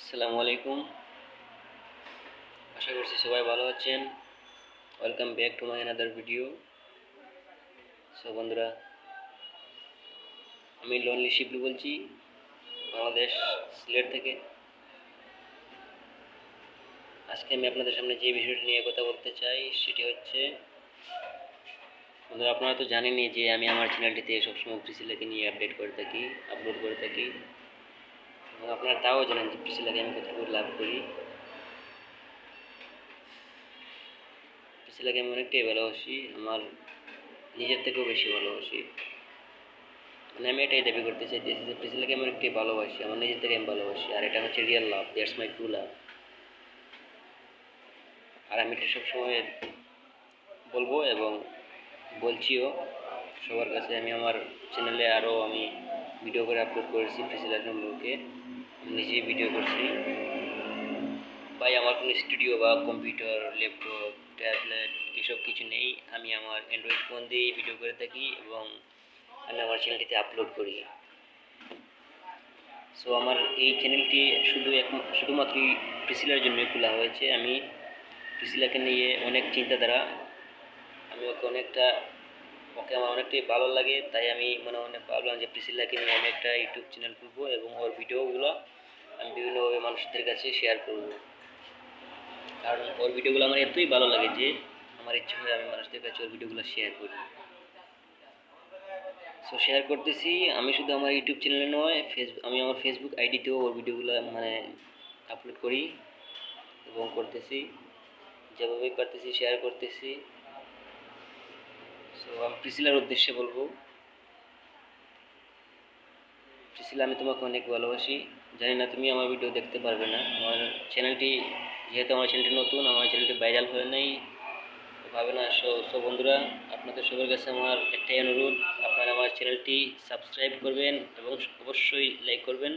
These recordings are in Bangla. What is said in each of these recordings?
আসসালামু আলাইকুম। আশা করছি সবাই ভালো আছেন। Welcome back to my another video. বন্ধুরা, আমি লোনলি শিবলু বলছি, বাংলাদেশ, সিলেট থেকে। আজকে আমি আপনাদের সামনে যে বিষয়টি নিয়ে কথা বলতে চাই সেটি হচ্ছে, বন্ধুরা, আপনারা তো জানেনই যে আমি আমার চ্যানেলটিতে সবসময় প্রিসিলাকে নিয়ে আপডেট করে থাকি, আপলোড করে থাকি, এবং আপনারা তাও জানেন যে প্রিসিলাকে আমি কতটুকু লাভ করি। প্রিসিলাকে আমি অনেকটাই ভালোবাসি, আমার নিজের থেকেও বেশি ভালোবাসি। মানে আমি এটাই দাবি করতে চাইতেছি যে প্রিসিলাকে আমি অনেকটাই ভালোবাসি, আমার নিজের থেকে আমি ভালোবাসি, আর এটা হচ্ছে real love, that's my true love. আর আমি এটা সবসময় বলবো এবং বলছিও সবার কাছে। আমি আমার চ্যানেলে আরও আমি ভিডিও করে আপলোড করেছি প্রিসিলা সম্পর্কে, নিজেই ভিডিও করছি। ভাই, আমার কোনো স্টুডিও বা কম্পিউটার, ল্যাপটপ, ট্যাবলেট এসব কিছু নেই। আমি আমার অ্যান্ড্রয়েড ফোন দিয়েই ভিডিও করে থাকি এবং আমি আমার চ্যানেলটিতে আপলোড করি। আমার এই চ্যানেলটি শুধুমাত্রই প্রিসিলার জন্যই খোলা হয়েছে। আমি প্রিসিলাকে নিয়ে অনেক চিন্তাধারা, আমি ওকে আমার অনেকটাই ভালো লাগে, তাই আমি মনে মনে ভাবলাম যে প্রিসিলাকে নিয়ে আমি একটা ইউটিউব চ্যানেল খুলবো এবং ওর ভিডিওগুলো আমি বিভিন্নভাবে মানুষদের কাছে শেয়ার করব। কারণ ওর ভিডিওগুলো আমার এতই ভালো লাগে যে আমার ইচ্ছে হয় আমি মানুষদের কাছে ওর ভিডিওগুলো শেয়ার করি। শেয়ার করতেছি আমি শুধু আমার ইউটিউব চ্যানেলে নয়, আমি আমার ফেসবুক আইডিতেও ওর ভিডিওগুলো আপলোড করি এবং করতেছি, যেভাবেই পারতেছি শেয়ার করতেছি। আমি প্রিসিলার উদ্দেশ্যে বলবো, প্রিসিলা, আমি তোমাকে অনেক ভালোবাসি। জানি না তুমি আমার ভিডিও দেখতে পারবে না, আমার চ্যানেলটি যেহেতু আমার চ্যানেলটি নতুন, আমার চ্যানেলটি ভাইরাল হয়ে নাই, ভাবে না। বন্ধুরা, আপনাদের সবার কাছে আমার একটাই অনুরোধ, আপনারা আমার চ্যানেলটি সাবস্ক্রাইব করবেন এবং অবশ্যই লাইক করবেন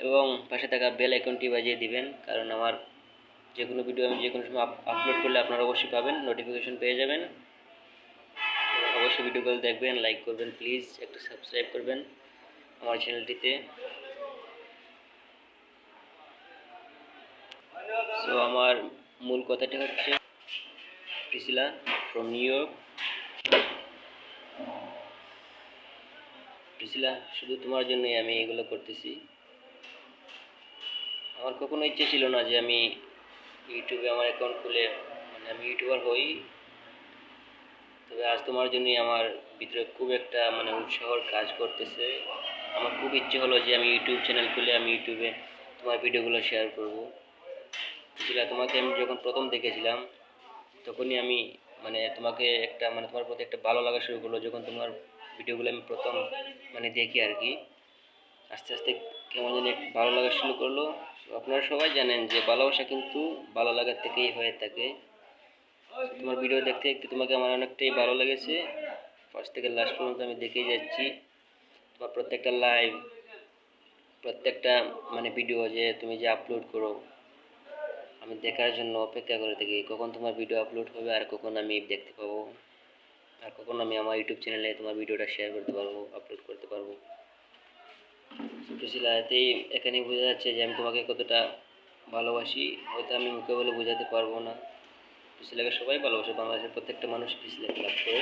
এবং পাশে থাকা বেল আইকনটি বাজিয়ে দিবেন, কারণ আমার যে কোনো ভিডিও আমি যে কোনো সময় আপলোড করলে আপনারা অবশ্যই পাবেন, নোটিফিকেশন পেয়ে যাবেন। এবং অবশ্যই ভিডিওগুলো দেখবেন, লাইক করবেন, প্লিজ একটু সাবস্ক্রাইব করবেন আমার চ্যানেলটিতে। আমার মূল কথাটি হচ্ছে, Priscilla from new York. Priscilla, শুধু তোমার জন্যই আমি এগুলো করতেছি। আমার কখনো ইচ্ছে ছিল না যে আমি ইউটিউবে আমার অ্যাকাউন্ট খুলে আমি ইউটিউবার হই, তবে আজ তোমার জন্যই আমার ভিতরে খুব একটা উৎসাহর কাজ করতেছে। আমার খুব ইচ্ছে হলো যে আমি ইউটিউব চ্যানেল খুলে আমি ইউটিউবে তোমার ভিডিওগুলো শেয়ার করব। প্রিসিলা, তোমাকে আমি যখন প্রথম দেখেছিলাম তখনই আমি তোমাকে তোমার প্রতি একটা ভালো লাগা শুরু করলো, যখন তোমার ভিডিওগুলো আমি প্রথম দেখি আর কি। আস্তে আস্তে কেমন জানি ভালো লাগা শুরু করলো। আপনারা সবাই জানেন যে ভালোবাসা কিন্তু ভালো লাগার থেকেই হয়ে থাকে। তোমার ভিডিও দেখতে দেখতে তোমাকে আমার অনেকটাই ভালো লেগেছে, ফার্স্ট থেকে লাস্ট পর্যন্ত আমি দেখেই যাচ্ছি। তোমার প্রত্যেকটা লাইভ, প্রত্যেকটা ভিডিও যে তুমি যে আপলোড করো, আমি দেখার জন্য অপেক্ষা করে থাকি কখন তোমার ভিডিও আপলোড হবে আর কখন আমি দেখতে পাবো, আর কখন আমি আমার ইউটিউব চ্যানেলে তোমার ভিডিওটা শেয়ার করতে পারবো, আপলোড করতে পারবো। প্রিসিলা, এতেই এখানেই বোঝা যাচ্ছে যে আমি তোমাকে কতটা ভালোবাসি। হয়তো আমি মুখে বলে বোঝাতে পারবো না। প্রিসিলাকে সবাই ভালোবাসে, বাংলাদেশের প্রত্যেকটা মানুষ প্রিসিলাকে লাভ করে,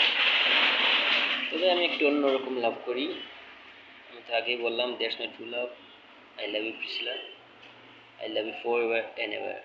তবে আমি একটু অন্যরকম লাভ করি। আমি তো আগেই বললাম, that's my true love. I love you Priscilla, I love you forever and ever.